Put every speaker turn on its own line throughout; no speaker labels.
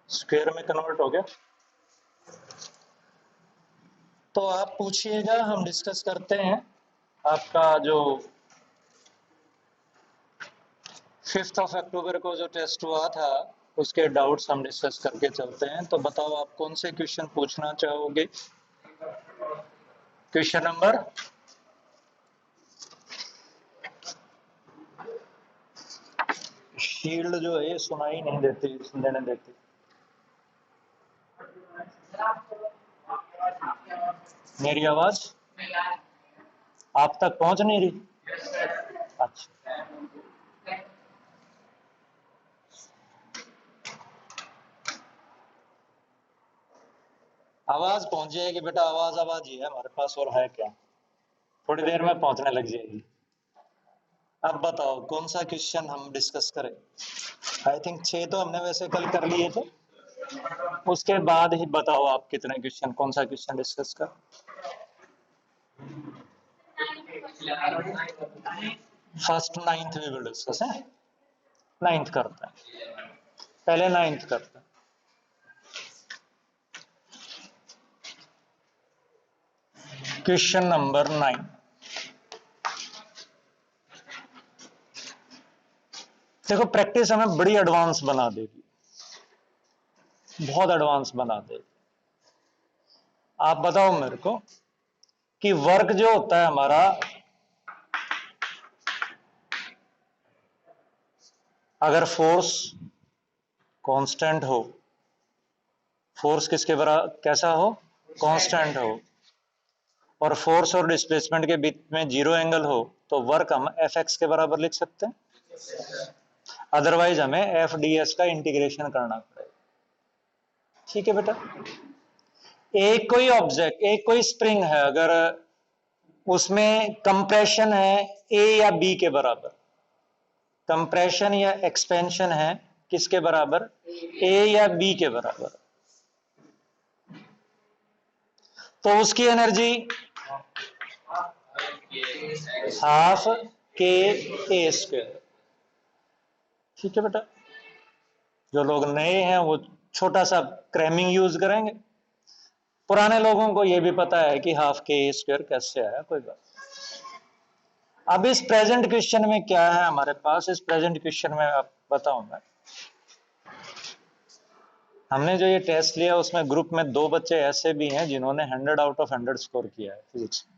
Square में convert हो गया। तो आप पूछिएगा, हम डिस्कस करते हैं। आपका जो 5 अक्टूबर को जो टेस्ट हुआ था उसके डाउट्स हम डिस्कस करके चलते हैं। तो बताओ आप कौन से क्वेश्चन पूछना चाहोगे। क्वेश्चन नंबर शील्ड जो है सुनाई नहीं देती, देने देती। मेरी आवाज आप तक पहुंच नहीं रही? अच्छा, आवाज पहुंच जाएगी बेटा, आवाज आवाज ही है हमारे पास, और है क्या, थोड़ी देर में पहुंचने लग जाएगी। अब बताओ कौन सा क्वेश्चन हम डिस्कस करें। आई थिंक 6 तो हमने वैसे कल कर लिए थे, उसके बाद ही बताओ आप कितने क्वेश्चन, कौन सा क्वेश्चन डिस्कस कर। फर्स्ट 9th भी विल डिस्कस है। 9th करते हैं, पहले 9th करते हैं। Question number 9। देखो प्रैक्टिस हमें बड़ी एडवांस बना देगी, बहुत एडवांस बना देगी। आप बताओ मेरे को कि वर्क जो होता है हमारा, अगर फोर्स कांस्टेंट हो, फोर्स किसके बराबर कैसा हो, कांस्टेंट हो, और फोर्स और डिस्प्लेसमेंट के बीच में जीरो एंगल हो, तो वर्क हम एफ एक्स के बराबर लिख सकते हैं। अदरवाइज हमें एफ डी एस का इंटीग्रेशन करना पड़ेगा। ठीक है बेटा। एक कोई ऑब्जेक्ट, एक कोई स्प्रिंग है, अगर उसमें कंप्रेशन है ए या बी के बराबर, कंप्रेशन या एक्सपेंशन है किसके बराबर, ए या बी के बराबर, तो उसकी एनर्जी हाफ के ए स्क्वायर। ठीक है बेटा। जो लोग नए हैं वो छोटा सा क्रैमिंग यूज करेंगे, पुराने लोगों को ये भी पता है कि हाफ के ए स्क्वायर कैसे आया, कोई बात। अब इस प्रेजेंट क्वेश्चन में क्या है हमारे पास, इस प्रेजेंट क्वेश्चन में आप बताऊंगा। हमने जो ये टेस्ट लिया उसमें ग्रुप में 2 बच्चे ऐसे भी हैं जिन्होंने 100 आउट ऑफ 100 स्कोर किया है फिजिक्स में।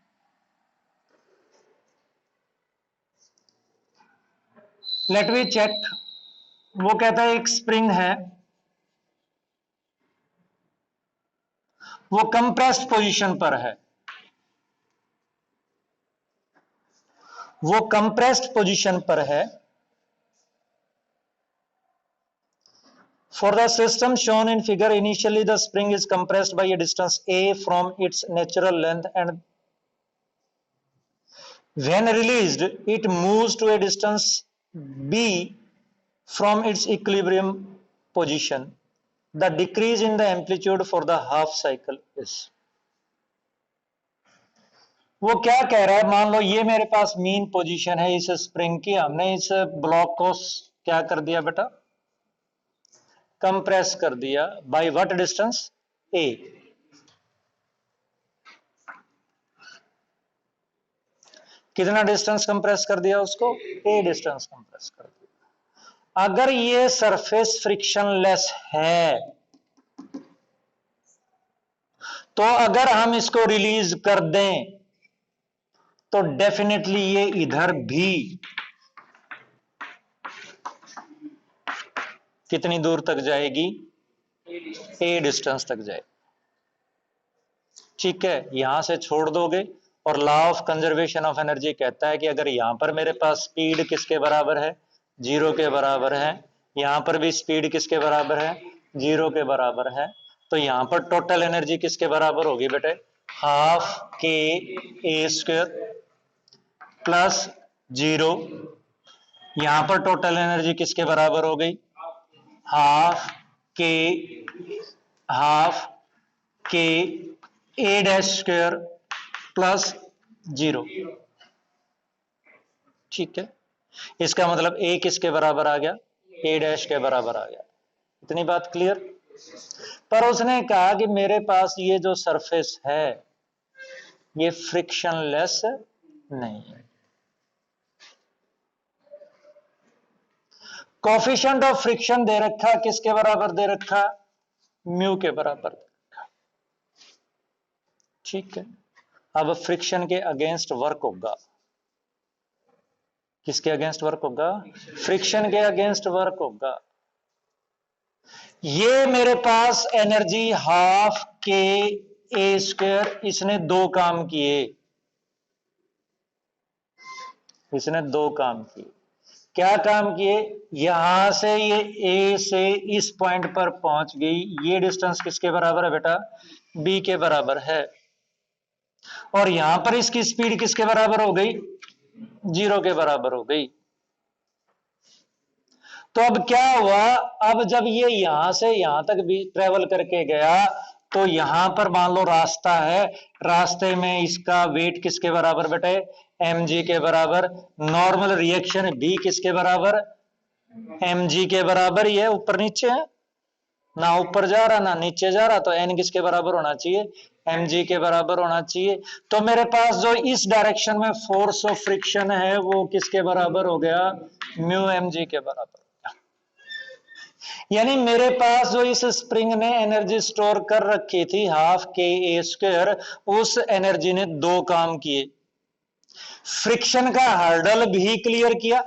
Let me check. वो कहता है एक स्प्रिंग है, वो कंप्रेस्ड पोजीशन पर है, वो कंप्रेस्ड पोजीशन पर है। For the system shown in figure, initially the spring is compressed by a distance a from its natural length, and when released, it moves to a distance b from its equilibrium position. The decrease in the amplitude for the half cycle is. वो क्या कह रहा है, मान लो ये मेरे पास mean position है इस स्प्रिंग की, हमने इस ब्लॉक को क्या कर दिया बेटा, कंप्रेस कर दिया बाय व्हाट डिस्टेंस, ए। कितना डिस्टेंस कंप्रेस कर दिया उसको, ए डिस्टेंस कंप्रेस कर दिया। अगर ये सरफेस फ्रिक्शनलेस है तो अगर हम इसको रिलीज कर दें तो डेफिनेटली ये इधर भी कितनी दूर तक जाएगी, ए डिस्टेंस तक जाएगी। ठीक है, यहां से छोड़ दोगे, और law of conservation of energy कहता है कि अगर यहां पर मेरे पास स्पीड किसके बराबर है, 0 के बराबर है, यहां पर भी स्पीड किसके बराबर है, 0 के बराबर है, तो यहां पर टोटल एनर्जी किसके बराबर होगी बेटे, हाफ के ए स्क्वायर प्लस 0। यहां पर टोटल एनर्जी किसके बराबर हो गई, के हाफ के ए डैश स्क्वायर प्लस 0। ठीक है, इसका मतलब ए किसके बराबर आ गया, ए डैश के बराबर आ गया। इतनी बात क्लियर। पर उसने कहा कि मेरे पास ये जो सरफेस है ये फ्रिक्शनलेस नहीं है। कोफिशिएंट ऑफ फ्रिक्शन दे रखा, किसके बराबर दे रखा? म्यू के बराबर। ठीक है, अब फ्रिक्शन के अगेंस्ट वर्क होगा। किसके अगेंस्ट वर्क होगा? फ्रिक्शन के अगेंस्ट वर्क होगा। ये मेरे पास एनर्जी हाफ के ए स्क्वायर, इसने दो काम किए, इसने दो काम किए। क्या काम किए? यहां से ये ए से इस पॉइंट पर पहुंच गई, ये डिस्टेंस किसके बराबर है बेटा? बी के बराबर है। और यहां पर इसकी स्पीड किसके बराबर हो गई? 0 के बराबर हो गई। तो अब क्या हुआ? अब जब ये यहां से यहां तक भी ट्रेवल करके गया तो यहां पर मान लो रास्ता है, रास्ते में इसका वेट किसके बराबर बेटे? mg के बराबर। नॉर्मल रिएक्शन भी किसके बराबर? mg के बराबर ही है। ऊपर नीचे है ना, ऊपर जा रहा ना नीचे जा रहा, तो n किसके बराबर होना चाहिए? mg के बराबर होना चाहिए। तो मेरे पास जो इस डायरेक्शन में फोर्स ऑफ फ्रिक्शन है वो किसके बराबर हो गया? म्यू mg के बराबर। यानी मेरे पास जो इस स्प्रिंग ने एनर्जी स्टोर कर रखी थी हाफ के ए स्क्वायर, उस एनर्जी ने दो काम किए। फ्रिक्शन का हर्डल भी क्लियर किया,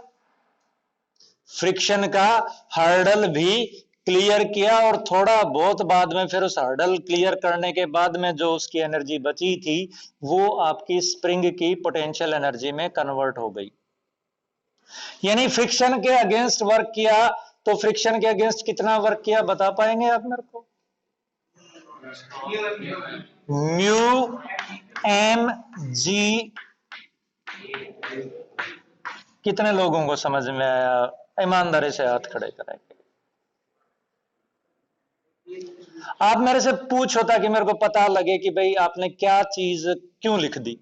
फ्रिक्शन का हर्डल भी क्लियर किया, और थोड़ा बहुत बाद में फिर उस हर्डल क्लियर करने के बाद में जो उसकी एनर्जी बची थी वो आपकी स्प्रिंग की पोटेंशियल एनर्जी में कन्वर्ट हो गई। यानी फ्रिक्शन के अगेंस्ट वर्क किया, तो फ्रिक्शन के अगेंस्ट कितना वर्क किया बता पाएंगे आप मेरे को? Mu M G. कितने लोगों को समझ में आया? ईमानदारी से हाथ खड़े करेंगे। आप मेरे से पूछो ताकि मेरे को पता लगे कि भाई आपने क्या चीज क्यों लिख दी।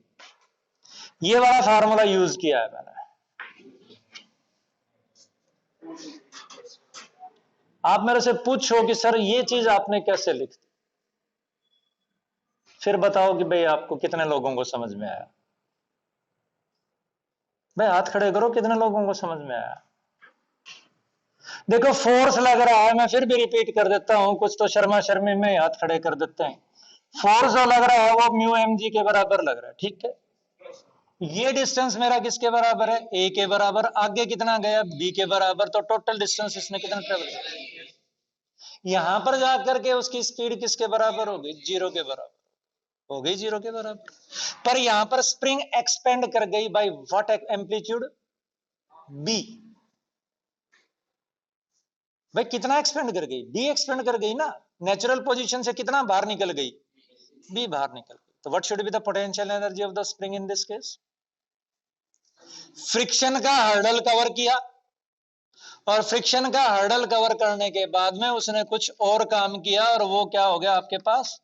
ये वाला फार्मूला यूज किया है मैंने। आप मेरे से पूछो कि सर ये चीज आपने कैसे लिख दी, फिर बताओ कि भाई आपको कितने लोगों को समझ में आया। भाई हाथ खड़े करो, कितने लोगों को समझ में आया? देखो फोर्स लग रहा है, मैं फिर भी रिपीट कर देता हूं, कुछ तो शर्मा शर्मी में हाथ खड़े कर देते हैं। फोर्स जो लग रहा है वो म्यू एम जी के बराबर लग रहा है, ठीक है। ये डिस्टेंस मेरा किसके बराबर है? ए के बराबर। आगे कितना गया? बी के बराबर। तो टोटल डिस्टेंस इसने कितना ट्रेवल किया? यहां पर जाकर के उसकी स्पीड किसके बराबर हो गई? 0 के बराबर हो गई, 0 के बराबर। पर यहां पर स्प्रिंग एक्सपेंड कर गई बाय व्हाट एम्पलीट्यूड? बी। भाई कितना एक्सपेंड कर गई? बी एक्सपेंड कर गई ना। नेचुरल पोजीशन से कितना बाहर निकल गई? बी बाहर निकल गई। तो what should be the potential energy of the spring in this case? Friction का हर्डल कवर किया, और फ्रिक्शन का हर्डल कवर करने के बाद में उसने कुछ और काम किया, और वो क्या हो गया आपके पास?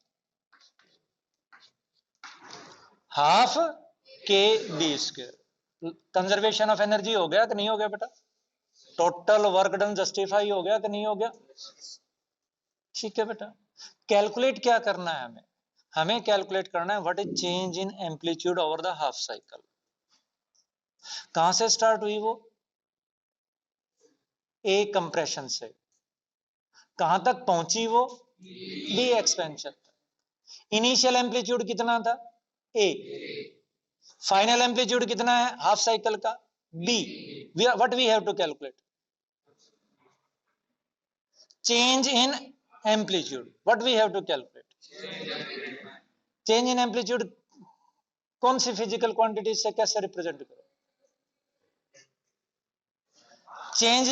Half K B square. Conservation of energy हो गया कि नहीं हो गया बेटा? टोटल वर्क डन जस्टिफाई हो गया कि नहीं हो गया? ठीक है बेटा। कैलकुलेट क्या करना है हमें? हमें कैलकुलेट करना है what is change in amplitude over the half cycle. कहां से स्टार्ट हुई वो? ए कंप्रेशन से। कहां तक पहुंची वो? B expansion. इनिशियल एम्पलीट्यूड कितना था? ए। फाइनल एम्पलीट्यूड कितना है हाफ साइकिल का? B. What we have to calculate? Change in amplitude. What we have to calculate? Change in amplitude कौन सी फिजिकल क्वांटिटी से कैसे रिप्रेजेंट करो? Change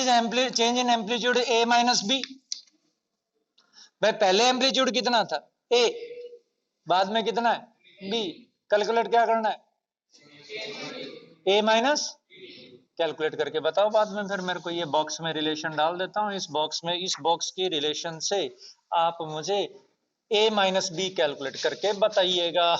in amplitude A minus B. भाई पहले एम्पलीट्यूड कितना था? ए। बाद में कितना है? बी। कैलकुलेट क्या करना है? ए माइनस। कैलकुलेट करके बताओ बाद में, फिर मेरे को ये बॉक्स में रिलेशन डाल देता हूं, इस बॉक्स में, इस बॉक्स की रिलेशन से आप मुझे ए माइनस बी कैलकुलेट करके बताइएगा।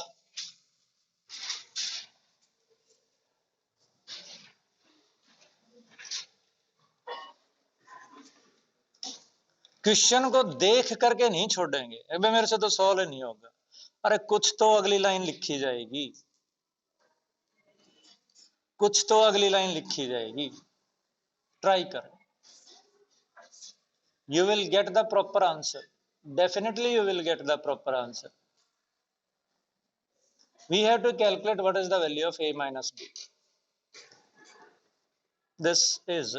क्वेश्चन को देख करके नहीं छोड़ेंगे, अबे मेरे से तो सॉल्व ही नहीं होगा, अरे कुछ तो अगली लाइन लिखी जाएगी, कुछ तो अगली लाइन लिखी जाएगी, ट्राई करो, you will get the proper answer, definitely you will get the proper answer. We have to calculate what is the value of a minus b. This is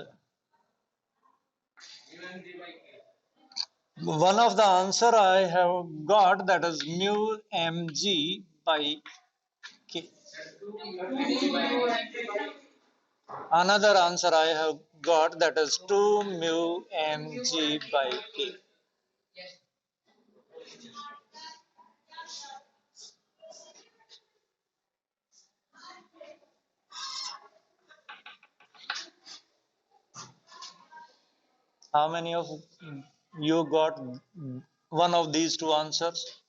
one of the answer I have got, that is mu mg by k. Another answer I have got, that is 2 mu mg by k. How many of you got one of these two answers?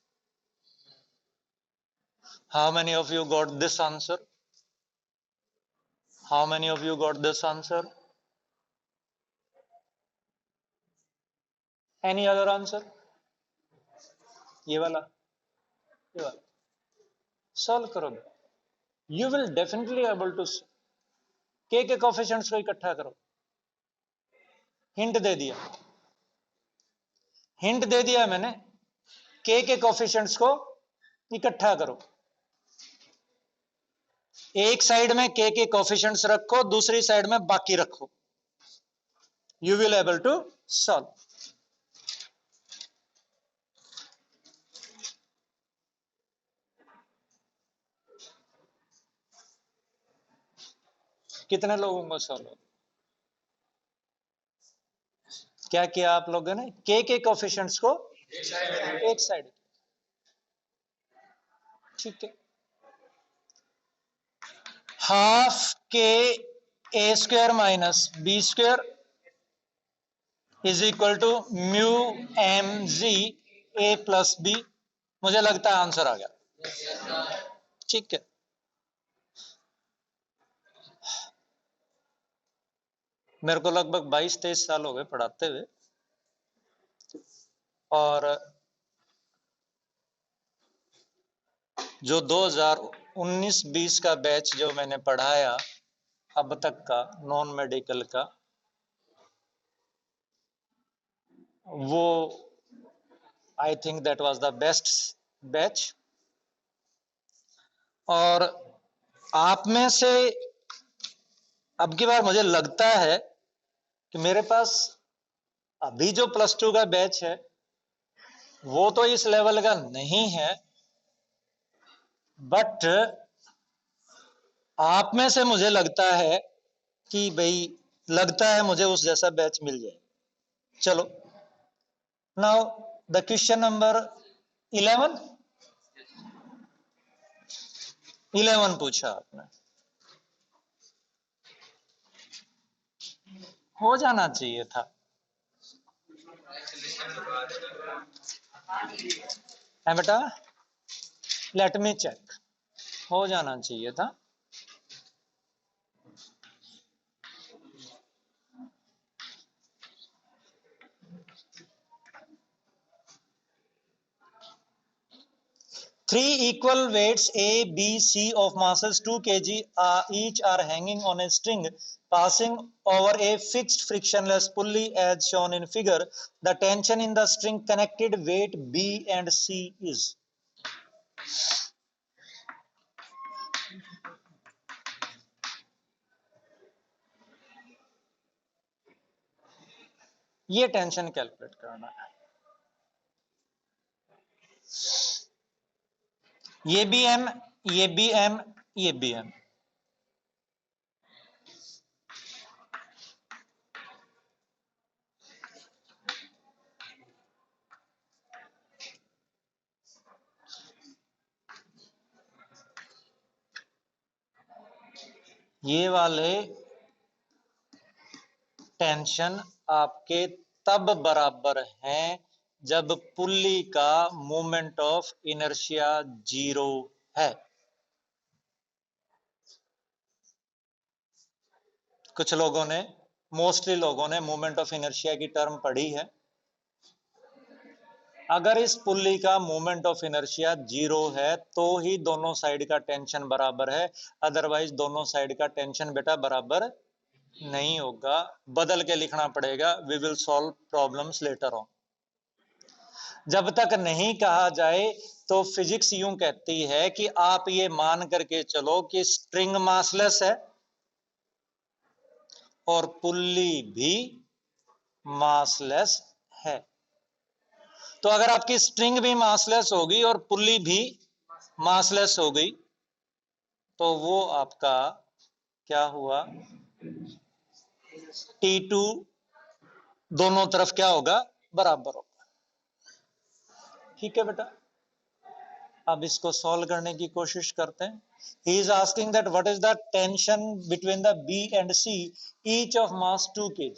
How many of you got this answer? How many of you got this answer? Any other answer? ये वाला, ये वाला solve करोगे, you will definitely able to. k के coefficients को इकट्ठा करो, hint दे दिया, हिंट दे दिया मैंने, k के कोफिशिएंट्स को इकट्ठा करो, एक साइड में k के कोफिशिएंट्स रखो, दूसरी साइड में बाकी रखो, you will able to solve. कितने लोगों को सॉल्व? क्या किया आप लोगों ने? k के कोफिशिएंट्स को एक साइड, ठीक है, हाफ के A square minus B square is equal to mu M G A plus B. मुझे लगता है आंसर आ गया, ठीक है। मेरे को लगभग 22-23 साल हो गए पढ़ाते हुए, और जो 2019-20 का बैच जो मैंने पढ़ाया अब तक का नॉन मेडिकल का, वो I think that was the best batch. और आप में से अब की बार मुझे लगता है कि मेरे पास अभी जो +2 का बैच है वो तो इस लेवल का नहीं है, बट आप में से मुझे लगता है कि भाई लगता है मुझे उस जैसा बैच मिल जाए। चलो, नाउ द क्वेश्चन नंबर 11 पूछा आपने, हो जाना चाहिए था। है बेटा, लेट मी चेक, हो जाना चाहिए था। Three equal weights A, B, C of masses 2 kg each are hanging on a string passing over a fixed frictionless pulley as shown in figure. The tension in the string connected weight B and C is. ये tension calculate करना है। ये भी M, ये भी M, ये भी M। ये वाले टेंशन आपके तब बराबर हैं जब पुल्ली का मोमेंट ऑफ इनर्शिया 0 है। कुछ लोगों ने, मोस्टली लोगों ने मोमेंट ऑफ इनर्शिया की टर्म पढ़ी है, अगर इस पुल्ली का मोमेंट ऑफ इनर्शिया 0 है तो ही दोनों साइड का टेंशन बराबर है, अदरवाइज दोनों साइड का टेंशन बेटा बराबर नहीं होगा। बदल के लिखना पड़ेगा। We will solve problems later on. जब तक नहीं कहा जाए तो फिजिक्स यूं कहती है कि आप ये मान करके चलो कि स्ट्रिंग मासलेस है और पुल्ली भी मासलेस है। तो अगर आपकी स्ट्रिंग भी मासलेस होगी और पुल्ली भी मासलेस हो गई तो वो आपका क्या हुआ, T2 दोनों तरफ क्या होगा, बराबर होगा। ठीक है बेटा, अब इसको सॉल्व करने की कोशिश करते हैं। He is asking that what is the tension between the B and C, each of mass 2 kg.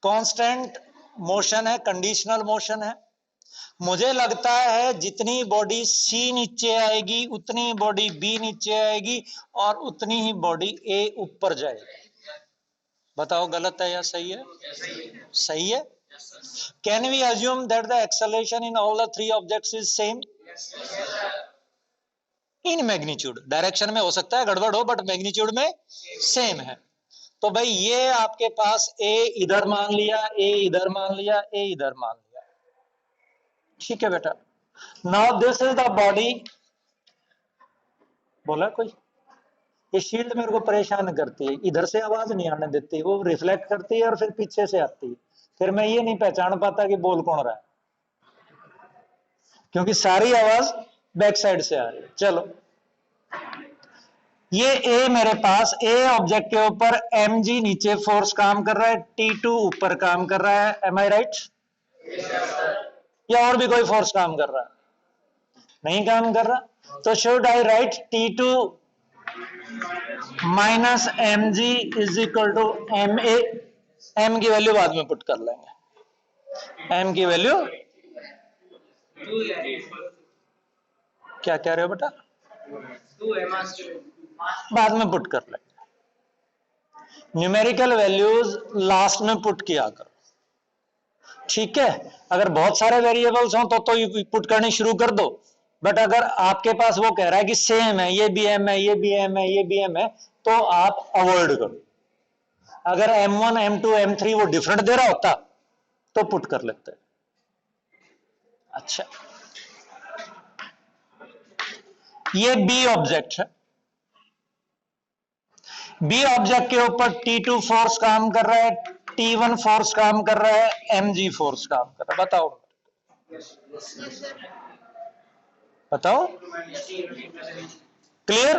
Constant motion है, कंडीशनल मोशन है। मुझे लगता है जितनी बॉडी C नीचे आएगी उतनी बॉडी B नीचे आएगी और उतनी ही बॉडी A ऊपर जाएगी। बताओ गलत है या सही है? सही है। Can we assume that the acceleration in all the three objects is same? In magnitude, direction में हो सकता है गड़बड़ हो बट मैग्नीट्यूड में सेम है। तो भाई ये आपके पास A इधर मान लिया, A इधर मान लिया, A इधर मान लिया। ठीक है बेटा। Now this is the body. बोला कोई? ये शील्ड मेरे को परेशान करती है, इधर से आवाज नहीं आने देती, वो रिफ्लेक्ट करती है और फिर पीछे से आती है, फिर मैं ये नहीं पहचान पाता कि बोल कौन रहा है, क्योंकि सारी आवाज बैक साइड से आ रही है। चलो, ये A मेरे पास A ऑब्जेक्ट के ऊपर mg नीचे फोर्स काम कर रहा है, T2 ऊपर काम कर रहा है, एम आई राइट? या और भी कोई फोर्स काम कर रहा है? नहीं काम कर रहा, तो should I write T2 minus M G is equal to M A. M की वैल्यू बाद में पुट कर लेंगे। एम की वैल्यू क्या कह रहे हो बेटा? बाद में पुट कर लेंगे। न्यूमेरिकल वैल्यूज लास्ट में पुट किया करो। ठीक है, अगर बहुत सारे वेरिएबल्स हों तो पुट करनी शुरू कर दो, बट अगर आपके पास वो कह रहा है कि सेम है, ये भी एम है, ये भी एम है, ये भी एम है, तो आप अवॉइड करो। अगर M1, M2, M3 वो डिफरेंट दे रहा होता तो पुट कर लेते। अच्छा, ये B ऑब्जेक्ट है। B ऑब्जेक्ट के ऊपर T2 फोर्स काम कर रहा है, T1 फोर्स काम कर रहा है, mg फोर्स काम कर रहा है। बताओ बताओ, clear?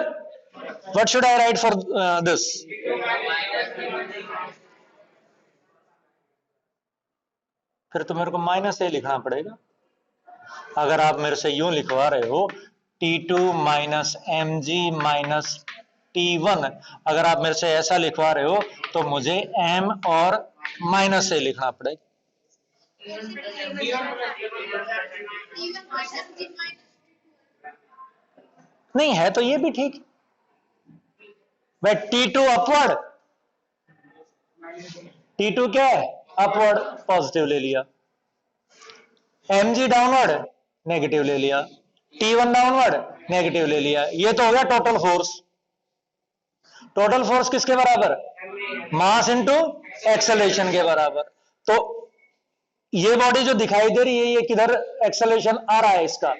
What should I right for this? फिर तो मेरे को माइनस ए लिखना पड़ेगा। अगर आप मेरे से यूं लिखवा रहे हो T2 minus M G minus T1, अगर आप मेरे से ऐसा लिखवा रहे हो तो मुझे m और माइनस ए लिखना पड़ेगा। नहीं है तो ये भी ठीक। भाई T2 अपवर्ड, T2 क्या है? अपवर्ड, पॉजिटिव ले लिया। mg डाउनवर्ड, नेगेटिव ले लिया। T1 डाउनवर्ड, नेगेटिव ले लिया। ये तो हो गया टोटल फोर्स। टोटल फोर्स किसके बराबर? मास इनटू एक्सेलरेशन के बराबर। तो ये बॉडी जो दिखाई दे रही है, ये किधर एक्सेलरेशन आ रहा है इसका?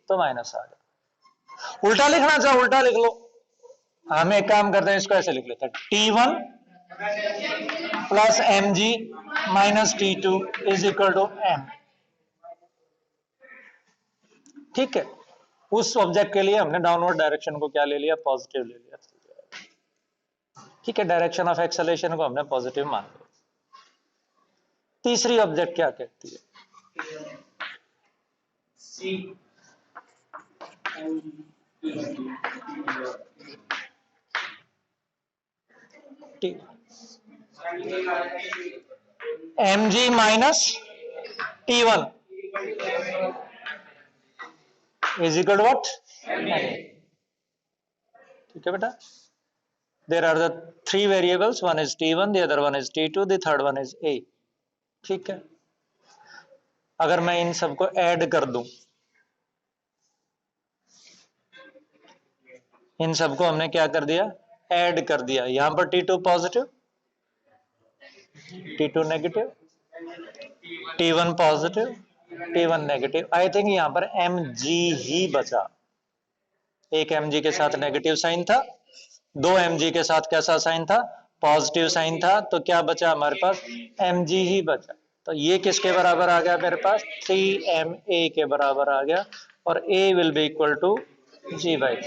तो माइनस आ गया। उल्टा लिखना चाहो उल्टा लिख लो। हम एक काम करते हैं, इसको ऐसे लिख लेते हैं, T1 plus M G minus T2 is equal to M. ठीक है, उस ऑब्जेक्ट के लिए हमने डाउनवर्ड डायरेक्शन को क्या ले लिया? पॉजिटिव ले लिया। ठीक है, डायरेक्शन ऑफ एक्सेलरेशन को हमने पॉजिटिव मान लिया। तीसरी ऑब्जेक्ट क्या कहती है? M G minus T1 is equal to what? ठीक है बेटा, there are the three variables, one is T1, the other one is T2, the third one is A. ठीक है, अगर मैं इन सबको ऐड कर दूं, इन सबको हमने क्या कर दिया, ऐड कर दिया। यहां पर T2 positive, T2 negative, T1 positive, T1 negative. I think यहां पर Mg ही बचा। एक Mg के साथ नेगेटिव साइन था, दो Mg के साथ कैसा साइन था, पॉजिटिव साइन था। तो क्या बचा हमारे पास, Mg ही बचा। तो ये किसके बराबर आ गया मेरे पास, 3Ma के बराबर आ गया। और A will be equal to G/3।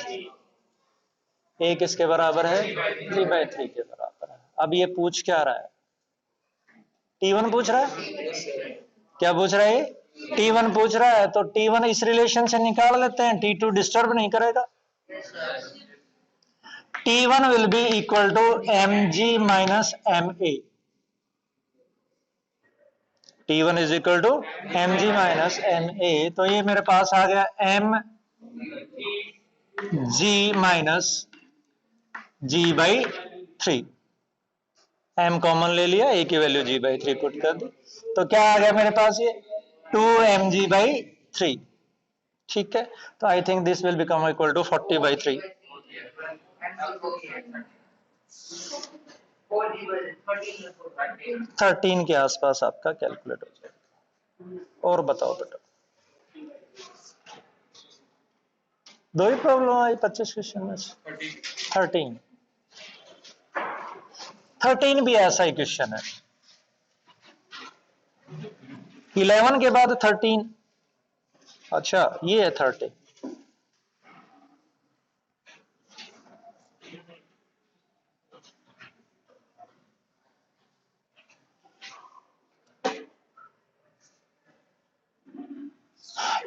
A किसके बराबर है, G/3 के बराबर है। अब ये पूछ क्या रहा है, T1 पूछ रहा है, क्या पूछ रहा है, T1 पूछ रहा है। तो T1 इस रिलेशन से निकाल लेते हैं, T2 डिस्टर्ब नहीं करेगा। T1 will be equal to Mg minus Ma। T1 is equal to Mg minus Ma। तो ये मेरे पास आ गया Mg minus G/3। M common ले लिया, A की वैल्यू G/3 पुट कर दी। तो क्या आ गया मेरे पास, ये 2Mg/3। ठीक है, तो I think this will become equal to 40/3। 13 के आसपास आपका कैलकुलेट हो जाएगा। और बताओ बेटा, दो ही प्रॉब्लम आई 25 क्वेश्चन में से। 13 भी ऐसा ही क्वेश्चन है। 11 के बाद 13, अच्छा ये है 30।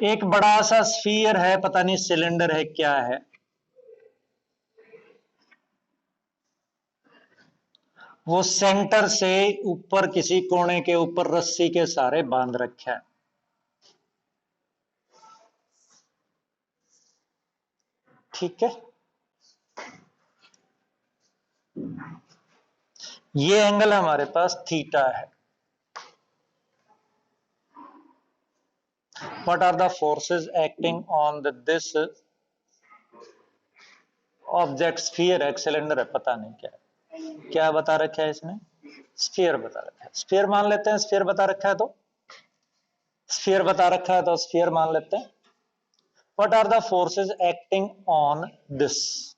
एक बड़ा सा स्फीयर है, पता नहीं सिलेंडर है क्या है, वो सेंटर से ऊपर किसी कोने के ऊपर रस्सी के सहारे बांध रखा है। ठीक है, ये एंगल हमारे पास थीटा है। What are the forces acting on this object? Sphere है, सिलेंडर है, पता नहीं क्या है। क्या बता रखा है इसमें, स्फीयर बता रखा है। स्फीयर मान लेते हैं, स्फीयर बता रखा है तो स्फीयर बता रखा है तो स्फीयर मान लेते हैं। What are the forces acting on this?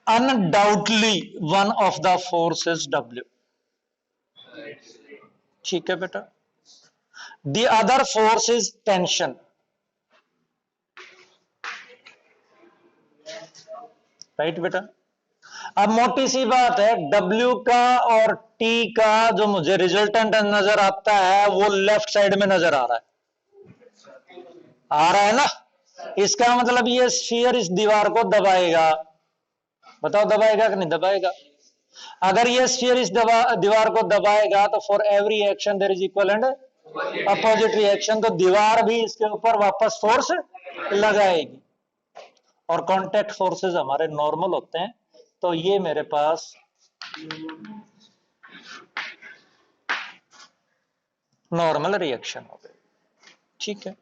Undoubtedly one of the forces W। ठीक है बेटा, the other force is tension। Right बेटा। अब मोटी सी बात है, W का और T का जो मुझे रिजल्टेंट नजर आता है वो लेफ्ट साइड में नजर आ रहा है ना। इसका मतलब ये स्फीयर इस दीवार को दबाएगा। बताओ दबाएगा कि नहीं दबाएगा। अगर ये स्फीयर इस दीवार को दबाएगा तो for every action there is equal and opposite reaction. तो दीवार भी इसके ऊपर वापस फोर्स लगाएगी। और कांटेक्ट फोर्सेस हमारे नॉर्मल होते हैं। तो ये मेरे पास नॉर्मल रिएक्शन हो गई। ठीक है,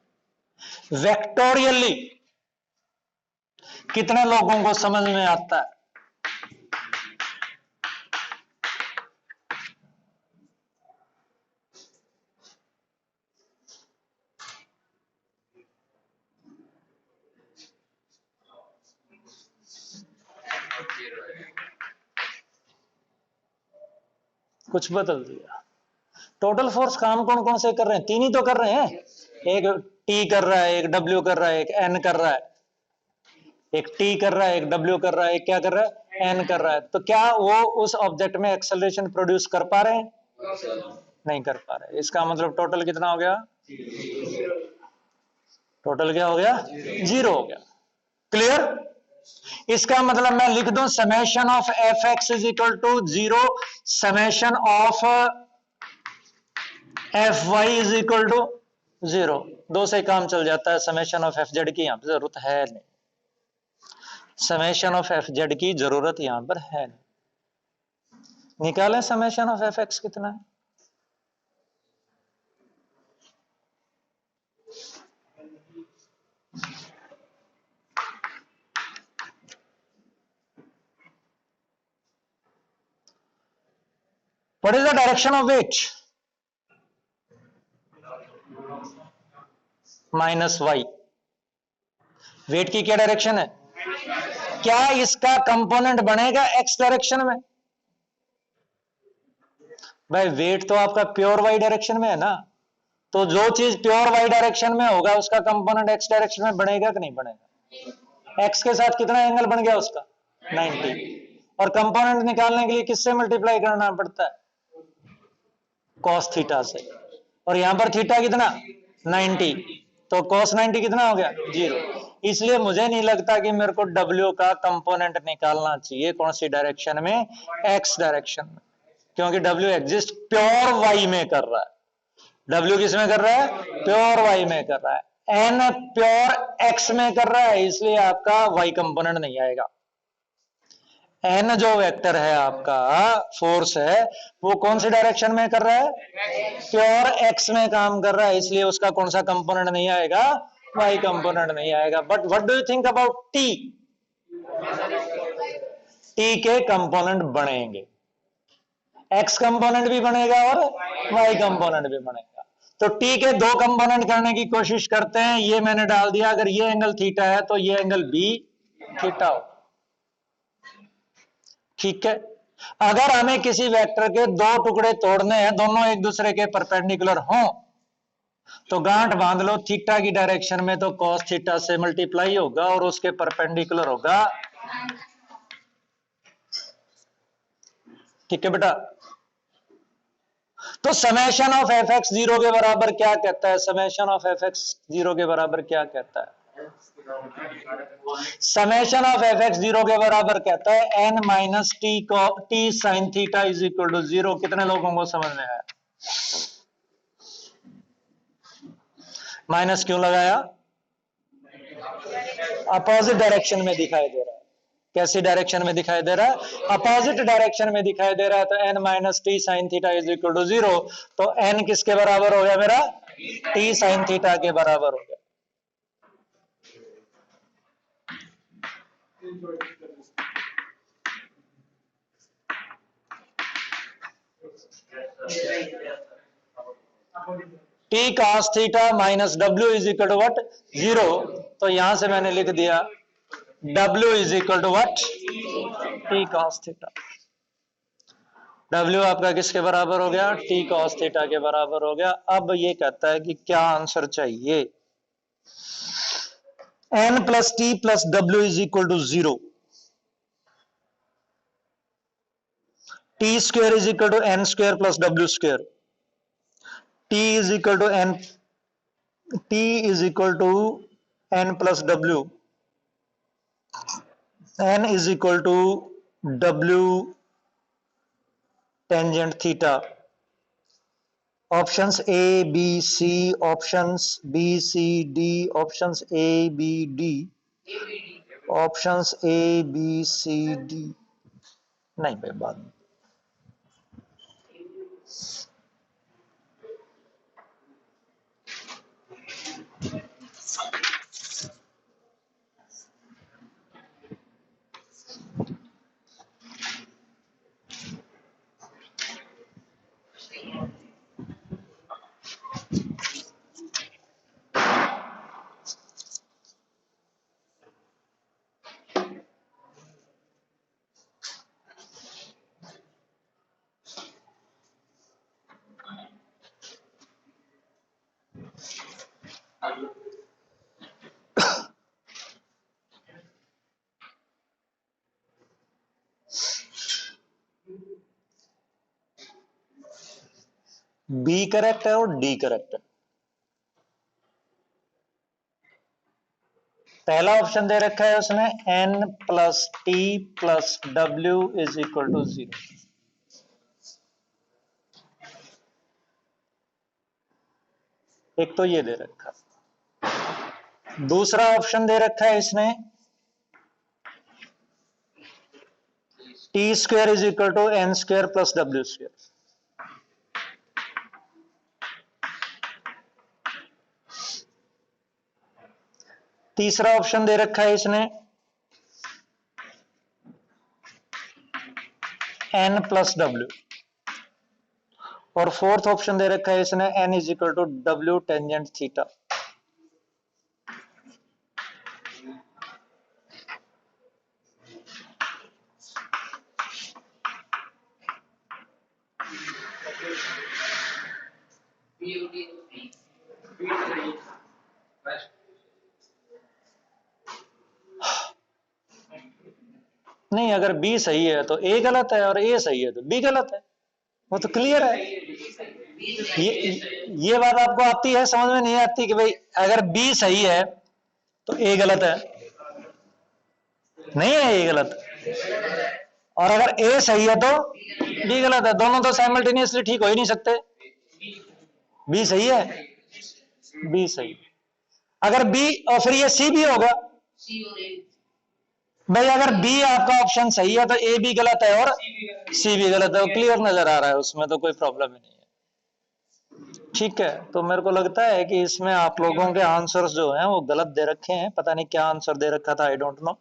वेक्टोरियली कितने लोगों को समझ में आता है? कुछ बदल दिया। टोटल फोर्स काम कौन कौन से कर रहे हैं? तीन ही तो कर रहे हैं। एक टी कर रहा है, एक डब्ल्यू कर रहा है, एक एन कर रहा है। एक टी कर रहा है, एक डब्ल्यू कर रहा है, एक क्या कर रहा है, एन कर रहा है। तो क्या वो उस ऑब्जेक्ट में एक्सेलरेशन प्रोड्यूस कर पा रहे हैं? नहीं कर पा रहे। इसका मतलब टोटल कितना हो गया? टोटल क्या हो गया? जीरो हो गया। क्लियर? इसका मतलब मैं लिख दूं summation of F X is equal to zero, summation of F Y is equal to zero. दो से काम चल जाता है। समेशन ऑफ एफ जेड की यहां पर जरूरत है नहीं। समेशन ऑफ एफ जेड की जरूरत यहां पर है नहीं। निकालें समेशन ऑफ एफ एक्स कितना है? What is the direction of weight? Minus Y. Weight की क्या डायरेक्शन है? क्या इसका कंपोनेंट बनेगा एक्स डायरेक्शन में? भाई वेट तो आपका प्योर वाई डायरेक्शन में है ना, तो जो चीज प्योर वाई डायरेक्शन में होगा उसका कंपोनेंट एक्स डायरेक्शन में बनेगा कि नहीं बनेगा? एक्स के साथ कितना एंगल बन गया उसका? 90। और कंपोनेंट निकालने के लिए किससे मल्टीप्लाई करना पड़ता है? कॉस थीटा से। और यहां पर थीटा कितना? 90। तो कॉस 90 कितना हो गया? 0। इसलिए मुझे नहीं लगता कि मेरे को W का कंपोनेंट निकालना चाहिए कौन सी डायरेक्शन में? एक्स डायरेक्शन में, क्योंकि W एग्जिस्ट प्योर वाई में कर रहा है। W किस में कर रहा है? प्योर वाई में कर रहा है। N प्योर एक्स में कर रहा है, इसलिए आपका वाई कंपोनेंट नहीं आएगा। N जो वेक्टर है आपका फोर्स है, वो कौन सी डायरेक्शन में कर रहा है? प्योर एक्स में काम कर रहा है, इसलिए उसका कौन सा कंपोनेंट नहीं आएगा? वाई कंपोनेंट नहीं आएगा। But what do you think about T? T के कंपोनेंट बनेंगे, एक्स कंपोनेंट भी बनेगा और वाई कंपोनेंट भी बनेगा। तो टी के दो कंपोनेंट करने की कोशिश करते हैं। ये मैंने डाल दिया, अगर ये एंगल थीटा है तो ये एंगल बी थीटा हो। ठीक है, अगर हमें किसी वेक्टर के दो टुकड़े तोड़ने हैं, दोनों एक दूसरे के परपेंडिकुलर हों, तो गांठ बांध लो, थीटा की डायरेक्शन में तो कॉस थीटा से मल्टीप्लाई होगा और उसके परपेंडिकुलर होगा। ठीक है बेटा, तो समेशन ऑफ एफ एक्स 0 के बराबर क्या कहता है? समेशन ऑफ एफ एक्स 0 के बराबर क्या कहता है? समेशन ऑफ एफ एक्स 0 के बराबर कहता है N minus T sine theta is equal to 0। कितने लोगों को समझ में आया? माइनस क्यों लगाया? अपोजिट डायरेक्शन में दिखाई दे रहा है। कैसी डायरेक्शन में दिखाई दे रहा है? अपोजिट डायरेक्शन में दिखाई दे रहा है। तो N minus T sine theta is equal to 0। तो एन किसके बराबर हो गया मेरा? टी साइन थीटा के बराबर हो गया। T cos theta minus W is equal to what? 0। तो यहां से मैंने लिख दिया W is equal to what? T cos theta. W आपका किसके बराबर हो गया? टी कॉस थीटा के बराबर हो गया। अब ये कहता है कि क्या आंसर चाहिए? n plus T plus W is equal to 0। T square is equal to N square plus W square. T is equal to N, T is equal to N plus W, N is equal to W tangent theta. Options A B C, options B C D, options A B D, options A B C D. नहीं भाई, बाद में। B correct है और D correct है। पहला option दे रखा है उसमें n plus T plus W is equal to 0। एक तो ये दे रखा है। दूसरा ऑप्शन दे रखा है इसने T square is equal to N square plus W square. तीसरा ऑप्शन दे रखा है इसने एन प्लस डब्ल्यू, और फोर्थ ऑप्शन दे रखा है इसने N is equal to W tangent theta. नहीं, अगर बी सही है तो ए गलत है और ए सही है तो बी गलत है, वो तो क्लियर है। ये बात आपको आती है, समझ में नहीं आती कि भाई अगर बी सही है तो ए गलत है? नहीं है ए गलत, और अगर ए सही है तो बी गलत है। दोनों तो साइमल्टेनियसली ठीक हो ही नहीं सकते। बी सही है, बी सही। अगर बी और फिर ये सी भी होगा भाई, अगर बी आपका ऑप्शन सही है तो ए भी गलत है और सी भी गलत है, वो क्लियर नजर आ रहा है, उसमें तो कोई प्रॉब्लम ही नहीं है। ठीक है, तो मेरे को लगता है कि इसमें आप लोगों के आंसर्स जो हैं वो गलत दे रखे हैं, पता नहीं क्या आंसर दे रखा था, आई डोंट नो।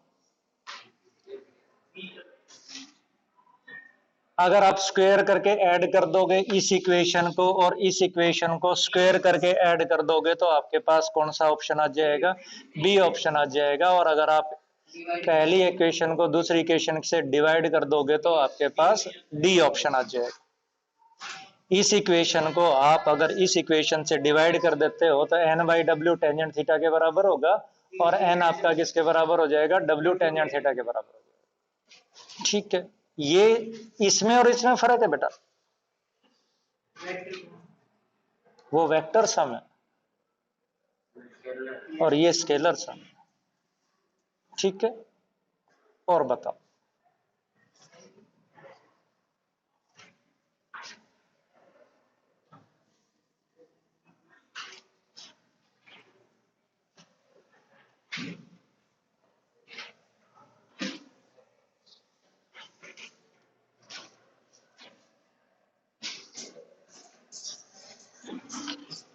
अगर आप स्क्वायर करके ऐड कर दोगे इस इक्वेशन को और इस इक्वेशन को स्क्वायर करके ऐड कर दोगे तो आपके पास कौन सा ऑप्शन आ जाएगा? बी ऑप्शन आ जाएगा। और अगर आप पहली इक्वेशन को दूसरी इक्वेशन से डिवाइड कर दोगे तो आपके पास डी ऑप्शन आ जाएगा। इस इक्वेशन को आप अगर इस इक्वेशन से डिवाइड कर देते हो तो N by W tangent theta के बराबर होगा, और एन आपका किसके बराबर हो जाएगा? डब्ल्यू टेंजेंट थीटा के बराबर हो जाएगा। ठीक है, ये इसमें और इसमें फर्क है बेटा, वो वेक्टर सम है और ये स्केलर सम। ठीक है, और बताओ।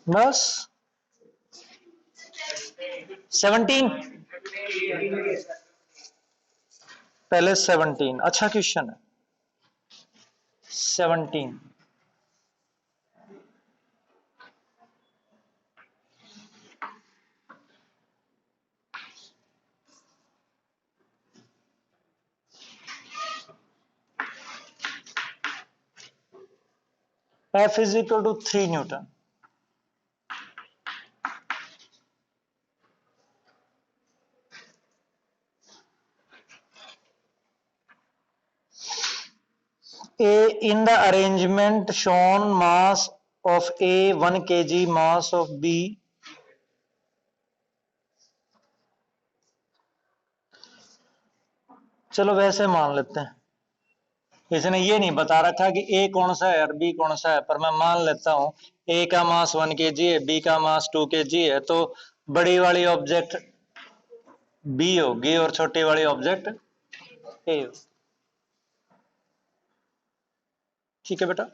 बस 17, पहले 17 अच्छा क्वेश्चन है। 17 F is equal to 3 Newton। A in the arrangement shown, mass of A 1 kg, mass of B चलो वैसे मान लेते हैं, इसने ये नहीं बता रखा कि ए कौन सा है और बी कौन सा है, पर मैं मान लेता हूं ए का मास 1 kg है, बी का मास 2 kg है, तो बड़ी वाली ऑब्जेक्ट बी होगी और छोटी वाली ऑब्जेक्ट ए होगी। ठीक है बेटा,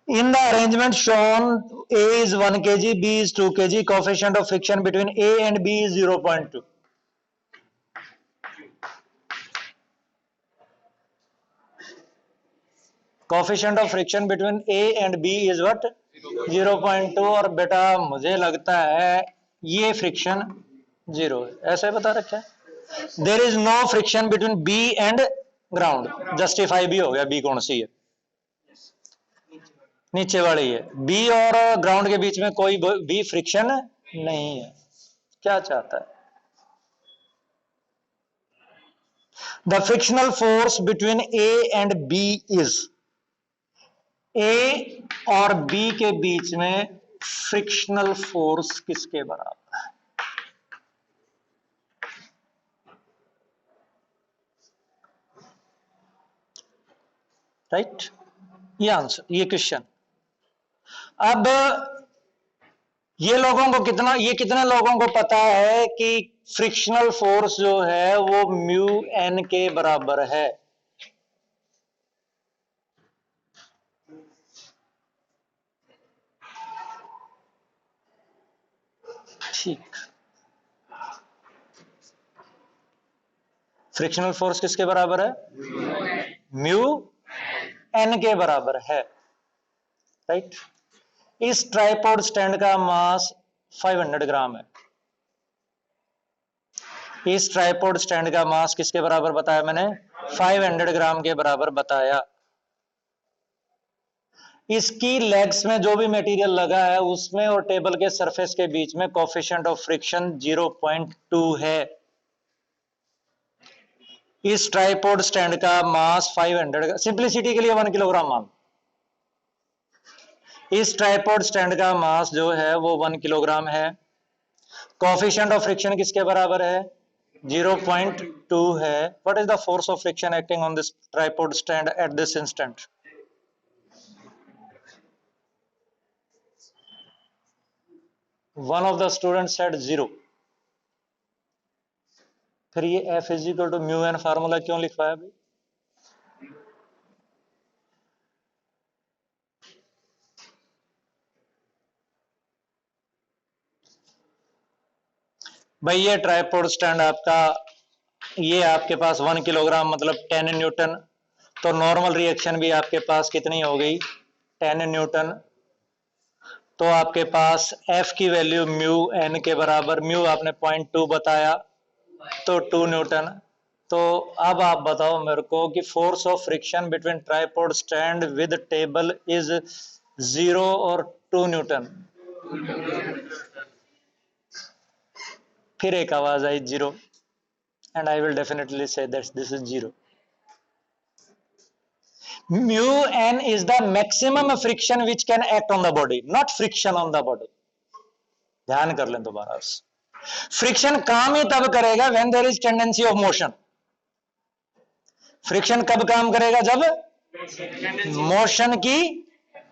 in the arrangement shown A is 1 kg, B is 2 kg, coefficient of friction between A and B is 0.2। coefficient of friction between A and B is what? 0.2। और बेटा मुझे लगता है ये फ्रिक्शन 0 है, ऐसे बता रखा है। There is no friction between B and ground, justify भी हो गया। B कौन सी है? नीचे वाली है। बी और ग्राउंड के बीच में कोई भी फ्रिक्शन नहीं है। क्या चाहता है? The frictional force between A and B is, A और बी के बीच में फ्रिक्शनल फोर्स किसके बराबर है? राइट, ये आंसर, ये क्वेश्चन। अब ये कितने लोगों को पता है कि फ्रिक्शनल फोर्स जो है वो म्यू एन के बराबर है? ठीक, फ्रिक्शनल फोर्स किसके बराबर है? म्यू एन के बराबर है, राइट। इस ट्राइपॉड स्टैंड का मास 500 ग्राम है। इस ट्राइपॉड स्टैंड का मास किसके बराबर बताया मैंने? 500 ग्राम के बराबर बताया। इसकी लेग्स में जो भी मटेरियल लगा है उसमें और टेबल के सरफेस के बीच में कोफिशिएंट ऑफ फ्रिक्शन 0.2 है। इस ट्राइपॉड स्टैंड का मास 500, सिंप्लिसिटी के लिए 1 किलोग्राम मान। इस ट्राइपॉड स्टैंड का मास जो है वो 1 किलोग्राम है। कोफिशिएंट ऑफ फ्रिक्शन किसके बराबर है? 0.2 है। What is the force of friction acting on this tripod stand at this instant? One of the student said 0। फिर ये F is equal to mu N formula क्यों लिखवाया भाई? भाई ये ट्राइपॉड स्टैंड आपका, ये आपके पास 1 किलोग्राम मतलब 10 न्यूटन, तो नॉर्मल रिएक्शन भी आपके पास कितनी हो गई? 10 न्यूटन। तो आपके पास F की वैल्यू म्यू एन के बराबर, म्यू आपने 0.2 बताया, तो 2 न्यूटन। तो अब आप बताओ मेरे को कि force of friction between tripod stand with table is 0 और 2 न्यूटन। फिर एक आवाज आई 0, and I will definitely say that this is 0। Mu N is the maximum friction which can act on the body, not friction on the body. ध्यान कर लें दोबारा से, फ्रिक्शन काम ही तब करेगा when there is tendency of motion. Friction कब काम करेगा? जब मोशन की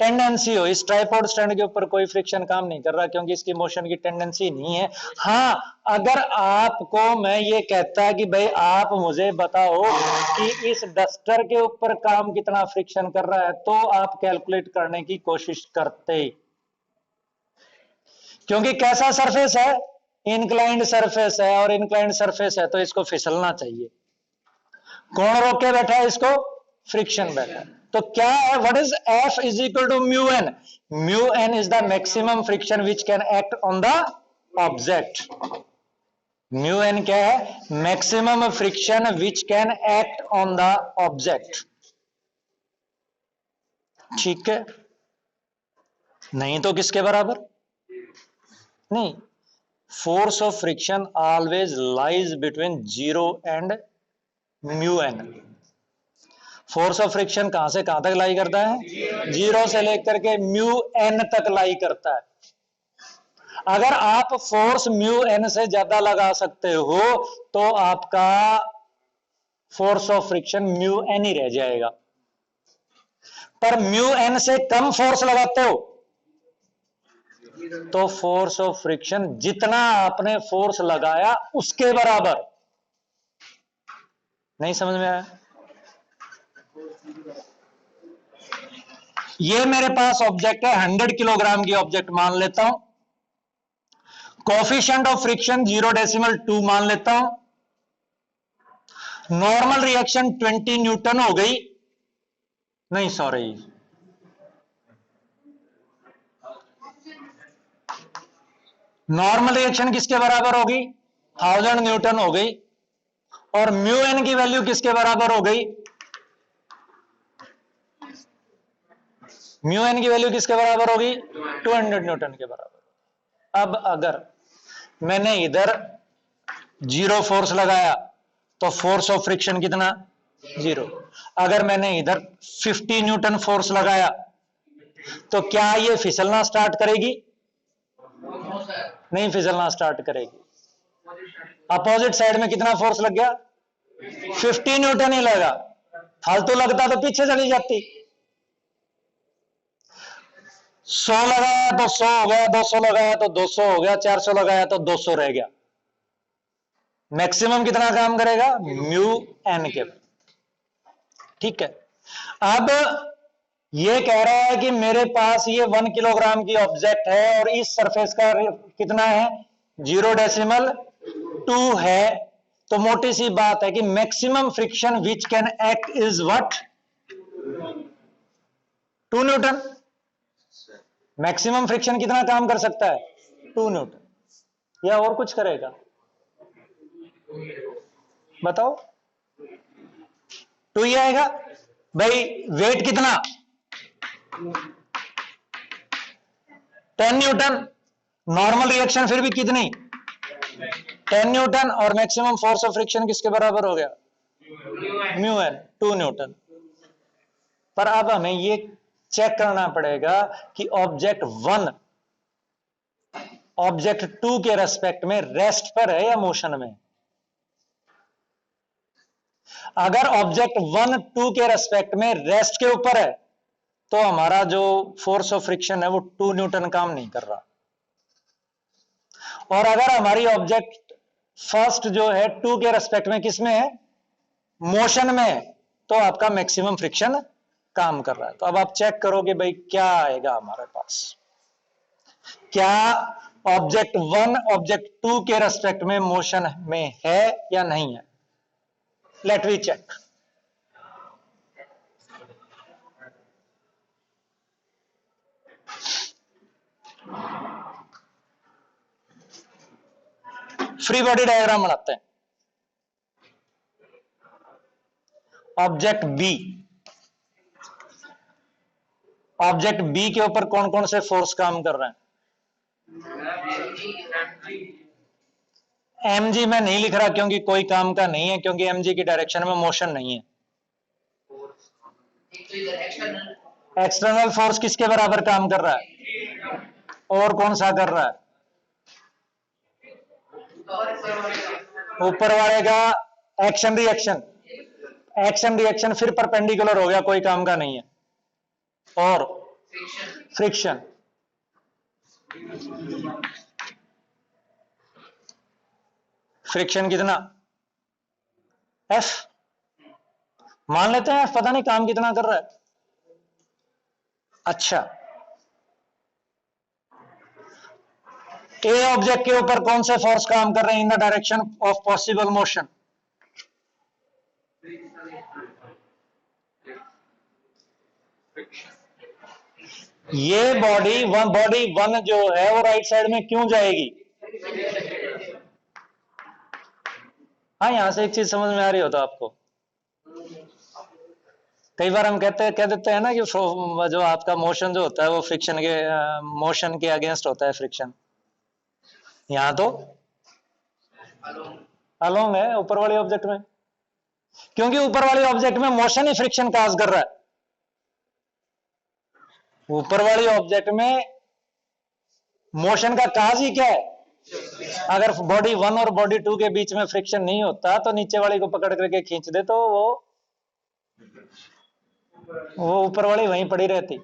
टेंडेंसी हो। इस ट्राइपॉड स्टैंड के ऊपर कोई फ्रिक्शन काम नहीं कर रहा क्योंकि इसकी मोशन की टेंडेंसी नहीं है। हाँ, अगर आपको मैं ये कहता कि भाई आप मुझे बताओ कि इस डस्टर के ऊपर काम कितना फ्रिक्शन कर रहा है, तो आप कैलकुलेट करने की कोशिश करते, क्योंकि कैसा सरफेस है? इंक्लाइंड सरफेस है, और इंक्लाइंड सरफेस है तो इसको फिसलना चाहिए। कौन रोक के बैठा है इसको? फ्रिक्शन बैठा है। तो क्या है? What is F is equal to mu N? Mu N is the maximum friction which can act on the object. Mu N क्या है? Maximum friction which can act on the object. ठीक है, नहीं तो किसके बराबर? नहीं, force of friction always lies between 0 and mu N. Force of friction कहां से कहां तक लाई करता है? 0 से लेकर के म्यू एन तक लाई करता है। अगर आप फोर्स म्यू एन से ज्यादा लगा सकते हो तो आपका force of friction mu N ही रह जाएगा। पर म्यू एन से कम फोर्स लगाते हो तो फोर्स ऑफ फ्रिक्शन जितना आपने फोर्स लगाया उसके बराबर। नहीं समझ में आया? ये मेरे पास ऑब्जेक्ट है, 100 किलोग्राम की ऑब्जेक्ट मान लेता हूं। कोफिशिएंट ऑफ फ्रिक्शन 0.2 मान लेता हूं। नॉर्मल रिएक्शन 20 न्यूटन हो गई, नहीं सॉरी, नॉर्मल रिएक्शन किसके बराबर होगी? 1000 न्यूटन हो गई। और म्यू एन की वैल्यू किसके बराबर हो गई? म्यू एन की वैल्यू किसके बराबर होगी? 200 न्यूटन के बराबर। अब अगर मैंने इधर 0 फोर्स लगाया तो फोर्स ऑफ फ्रिक्शन कितना? 0। अगर मैंने इधर 50 न्यूटन फोर्स लगाया तो क्या ये फिसलना स्टार्ट करेगी? नहीं फिसलना स्टार्ट करेगी। अपोजिट साइड में कितना फोर्स लग गया? 50 न्यूटन ही लगा। फालतू लगता तो पीछे चली जाती। 100 लगाया तो 100 हो गया, 200 लगाया तो 200 हो गया, 400 लगाया तो 200 रह गया। मैक्सिमम कितना काम करेगा? म्यू एन के। ठीक है, अब ये कह रहा है कि मेरे पास ये 1 किलोग्राम की ऑब्जेक्ट है और इस सरफेस का कितना है? 0.2 है। तो मोटी सी बात है कि maximum friction which can act is what? 2 Newton. Maximum friction कितना काम कर सकता है? 2 न्यूटन। या और कुछ करेगा? बताओ। 2 ही आएगा भाई। वेट कितना? 10 न्यूटन। नॉर्मल रिएक्शन फिर भी कितनी? 10 न्यूटन। और मैक्सिमम फोर्स ऑफ फ्रिक्शन किसके बराबर हो गया? Mu N, 2 newton. पर अब हमें ये चेक करना पड़ेगा कि ऑब्जेक्ट 1 ऑब्जेक्ट 2 के रेस्पेक्ट में रेस्ट पर है या मोशन में? अगर ऑब्जेक्ट 1 2 के रेस्पेक्ट में रेस्ट के ऊपर है तो हमारा जो फोर्स ऑफ फ्रिक्शन है वो 2 न्यूटन काम नहीं कर रहा। और अगर हमारी ऑब्जेक्ट फर्स्ट जो है 2 के रेस्पेक्ट में किसमें है? मोशन में, तो आपका मैक्सिमम फ्रिक्शन काम कर रहा है। तो अब आप चेक करो कि भाई क्या आएगा हमारे पास। क्या ऑब्जेक्ट 1 ऑब्जेक्ट 2 के रेस्पेक्ट में मोशन में है या नहीं है? Let we check. Free body diagram बनाते हैं। ऑब्जेक्ट बी, ऑब्जेक्ट बी के ऊपर कौन कौन से फोर्स काम कर रहे हैं? एमजी में नहीं लिख रहा क्योंकि कोई काम का नहीं है, क्योंकि एमजी की डायरेक्शन में मोशन नहीं है। एक्सटर्नल फोर्स किसके बराबर काम कर रहा है? और कौन सा कर रहा है? ऊपर वाले का एक्शन रिएक्शन। एक्शन रिएक्शन फिर परपेंडिकुलर हो गया, कोई काम का नहीं है। और फ्रिक्शन। फ्रिक्शन कितना? एफ। मान लेते हैं एफ, पता नहीं काम कितना कर रहा है। अच्छा, ए ऑब्जेक्ट के ऊपर कौन से फोर्स काम कर रहे हैं in the direction of possible motion? ये बॉडी वन जो है वो राइट साइड में क्यों जाएगी? हाँ, यहां से एक चीज समझ में आ रही हो तो आपको। कई बार हम कह देते हैं ना कि जो आपका मोशन जो होता है वो फ्रिक्शन के मोशन के अगेंस्ट होता है फ्रिक्शन। यहां तो अलोंग है ऊपर वाले ऑब्जेक्ट में, क्योंकि ऊपर वाले ऑब्जेक्ट में मोशन ही फ्रिक्शन काज कर रहा है। ऊपर वाली ऑब्जेक्ट में मोशन का काज ही क्या है? अगर बॉडी 1 और बॉडी 2 के बीच में फ्रिक्शन नहीं होता तो नीचे वाली को पकड़ करके खींच दे तो वो ऊपर वाली वहीं पड़ी रहती।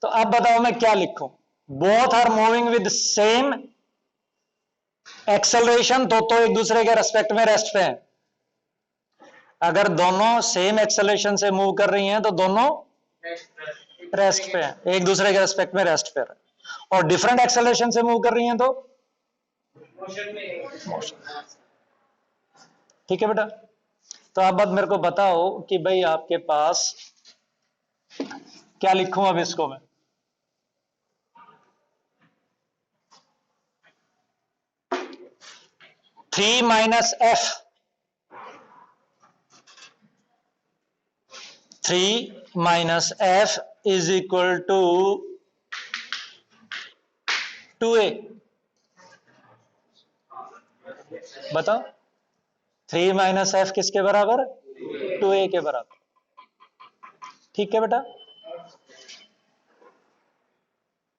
तो अब बताओ मैं क्या लिखूं? Both are moving with same acceleration, तो एक दूसरे के रेस्पेक्ट में रेस्ट पे हैं। अगर दोनों सेम एक्सेलरेशन से मूव कर रही हैं तो दोनों रेस्ट पे हैं, एक दूसरे के रेस्पेक्ट में रेस्ट पे है। और डिफरेंट एक्सेलरेशन से मूव कर रही हैं तो मोशन। ठीक है बेटा। तो अब मेरे को बताओ कि भाई आपके पास क्या लिखूं अब इसको मैं? Three minus F, 3 minus F is equal to 2a। बताओ 3 माइनस एफ किसके बराबर? 2a के बराबर। ठीक है बेटा।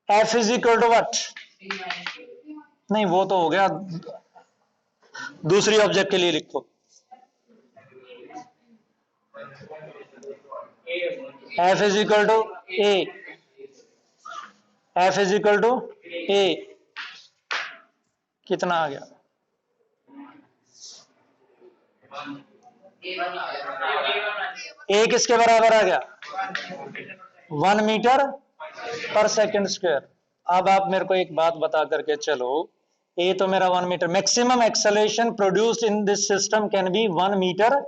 F is equal to what? नहीं, वो तो हो गया, दूसरी ऑब्जेक्ट के लिए लिखो। F is equal to A. F is equal to A, कितना आ गया? ए किसके बराबर आ गया? 1 मीटर पर सेकंड स्क्वायर। अब आप मेरे को एक बात बता करके चलो, ए तो मेरा 1 metre, maximum acceleration produced in this system can be 1 metre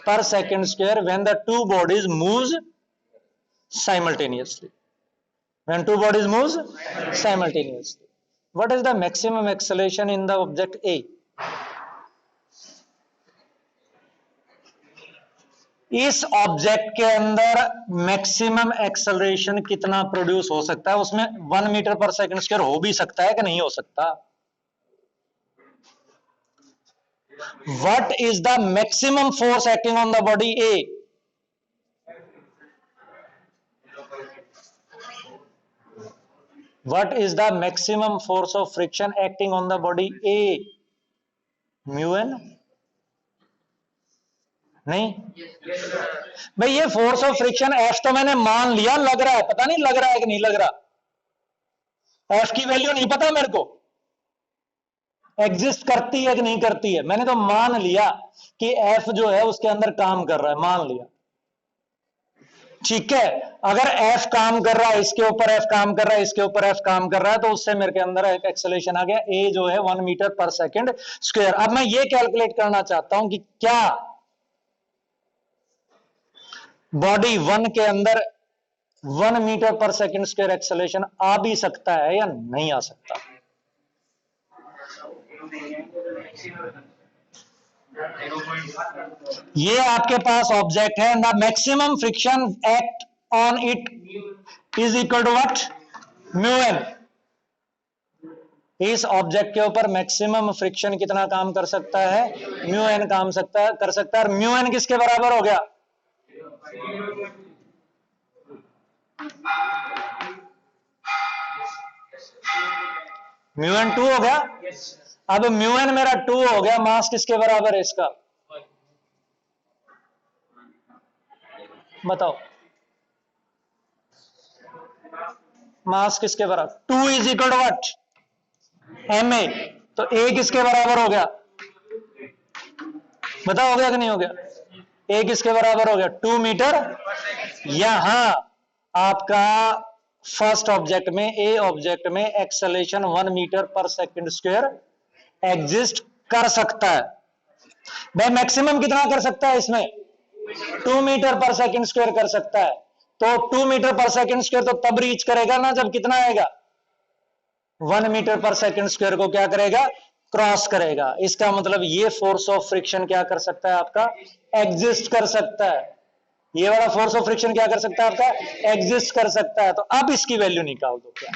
per second square when the two bodies moves simultaneously. When two bodies moves simultaneously. What is the maximum acceleration in the object A? इस object के अंदर maximum acceleration कितना produce हो सकता है? उसमें 1 metre per second square हो भी सकता है कि नहीं हो सकता? What is the maximum force acting on the body A? What is the maximum force of friction acting on the body A? Mu n? नहीं भाई, ये फोर्स ऑफ फ्रिक्शन F तो मैंने मान लिया, लग रहा है, पता नहीं लग रहा है कि नहीं लग रहा। F की वैल्यू नहीं पता मेरे को, एग्जिस्ट करती है कि नहीं करती है, मैंने तो मान लिया कि F जो है उसके अंदर काम कर रहा है, मान लिया। ठीक है, अगर F काम कर रहा है, इसके ऊपर F काम कर रहा है, इसके ऊपर F काम कर रहा है, तो उससे मेरे के अंदर एक एक्सेलरेशन आ गया, A जो है 1 मीटर पर सेकंड स्क्वायर। अब मैं ये कैलकुलेट करना चाहता हूं कि क्या बॉडी 1 के अंदर 1 metre per second square acceleration आ भी सकता है या नहीं आ सकता। ये आपके पास ऑब्जेक्ट है, the maximum friction act on it is equal to what? Mu N. इस ऑब्जेक्ट के ऊपर मैक्सिमम फ्रिक्शन कितना काम कर सकता है? म्यू एन काम कर सकता है। और म्यू एन किसके बराबर हो गया? म्यू एन 2 हो गया। अब म्यू एन मेरा 2 हो गया, मास किसके बराबर है इसका? बताओ, मास किसके बराबर? 2 is equal to what? M A. तो ए किसके बराबर हो गया? बताओ, हो गया कि नहीं हो गया? ए किसके बराबर हो गया? 2 मीटर। यहां आपका फर्स्ट ऑब्जेक्ट में, ए ऑब्जेक्ट में acceleration 1 metre per second square exist कर सकता है। भाई मैक्सिमम कितना कर सकता है इसमें? 2 मीटर पर सेकंड स्क्वायर कर सकता है। तो 2 मीटर पर सेकंड स्क्वायर तो तब रीच करेगा ना जब कितना आएगा? 1 मीटर पर सेकंड स्क्वायर को क्या करेगा? क्रॉस करेगा। इसका मतलब ये फोर्स ऑफ फ्रिक्शन क्या कर सकता है आपका? एग्जिस्ट कर सकता है। ये वाला फोर्स ऑफ फ्रिक्शन क्या कर सकता है आपका? एग्जिस्ट कर सकता है। तो अब इसकी वैल्यू निकाल दो, क्या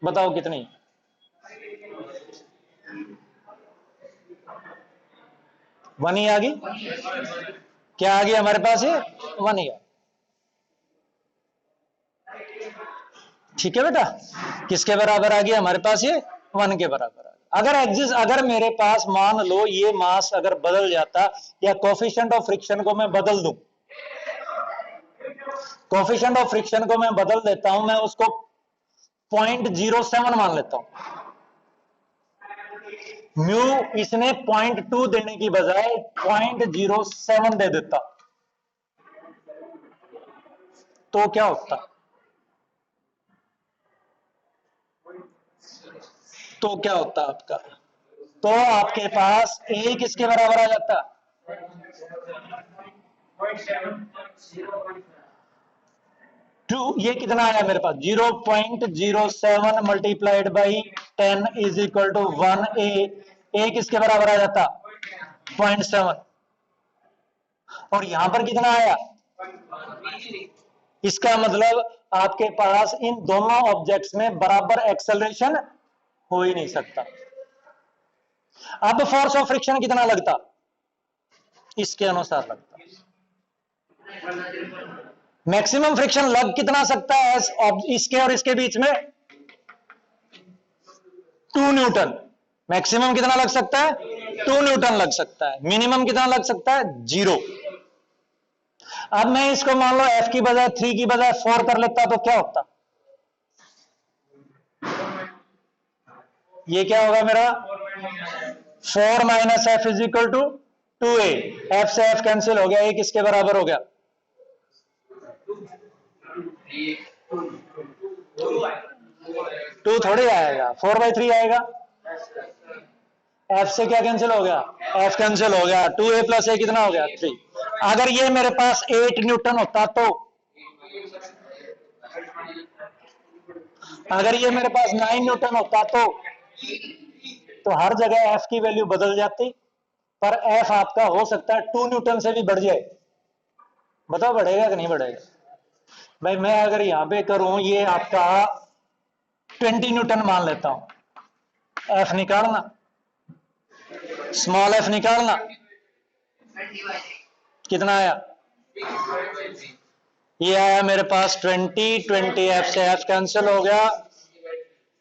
बताओ कितनी? वन ही आ गई। क्या आ गया हमारे पास? ये 1 ही आ। ठीक है बेटा, किसके बराबर आ गया हमारे पास? ये 1 के बराबर आ गया। अगर मेरे पास मान लो ये मास अगर बदल जाता, या कोफिशिएंट ऑफ फ्रिक्शन को मैं बदल दूं, कोफिशिएंट ऑफ फ्रिक्शन को मैं बदल देता हूं, मैं उसको 0.07 मान लेता हूं। म्यू इसने 0.2 देने की बजाय 0.07 दे देता, तो क्या होता? तो क्या होता आपका? तो आपके पास ए किसके बराबर आ जाता? 2। ये कितना आया मेरे पास? 0.07 multiplied by 10 is equal to 1 A किसके बराबर आ जाता? 0.7। और यहां पर कितना आया? इसका मतलब आपके पास इन दोनों ऑब्जेक्ट्स में बराबर एक्सेलरेशन हो ही नहीं सकता। अब फोर्स ऑफ फ्रिक्शन कितना लगता? इसके अनुसार लगता। मैक्सिमम फ्रिक्शन लग कितना सकता है इसके और इसके बीच में? 2 न्यूटन। मैक्सिमम कितना लग सकता है? 2 न्यूटन लग सकता है। मिनिमम कितना लग सकता है? 0। अब मैं इसको मान लो F की बजाय 3 की बजाय 4 कर लेता तो क्या होता? ये क्या होगा मेरा? 4 minus F is equal to 2a। F से एफ कैंसिल हो गया, ये किसके बराबर हो गया? 2 थोड़ी आएगा, 4/3 आएगा। एफ से क्या कैंसिल हो गया? एफ कैंसिल हो गया, 2a प्लस a कितना हो गया? 3। अगर ये मेरे पास 8 न्यूटन होता तो, अगर ये मेरे पास 9 न्यूटन होता तो हर जगह एफ की वैल्यू बदल जाती, पर एफ आपका हो सकता है 2 न्यूटन से भी बढ़ जाए। बताओ बढ़ेगा कि नहीं बढ़ेगा? भाई मैं अगर यहां पे करूं ये आपका 20 न्यूटन मान लेता हूं, एफ निकालना, स्मॉल एफ निकालना, कितना आया? ये आया मेरे पास 20 एफ से एफ कैंसिल हो गया,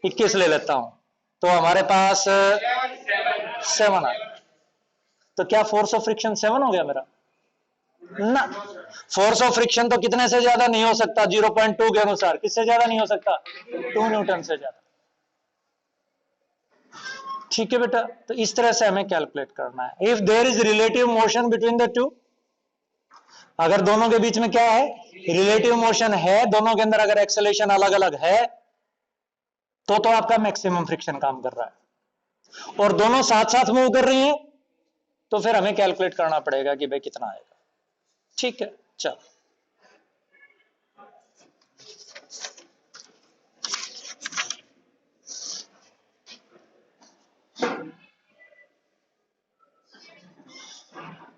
21 ले लेता हूं, तो हमारे पास 7 आया। तो क्या फोर्स ऑफ फ्रिक्शन 7 हो गया मेरा? ना, फोर्स ऑफ फ्रिक्शन तो कितने से ज्यादा नहीं हो सकता? 0.2 के अनुसार किससे ज्यादा नहीं हो सकता? 2 न्यूटन से ज्यादा। ठीक है बेटा, तो इस तरह से हमें कैलकुलेट करना है। If there is relative motion between the two, अगर दोनों के बीच में क्या है? रिलेटिव मोशन है, दोनों के अंदर अगर एक्सेलेरेशन अलग अलग है तो आपका मैक्सिमम फ्रिक्शन काम कर रहा है, और दोनों साथ साथ मूव कर रही हैं तो फिर हमें कैलकुलेट करना पड़ेगा कि भाई कितना आएगा। ठीक है, चलो।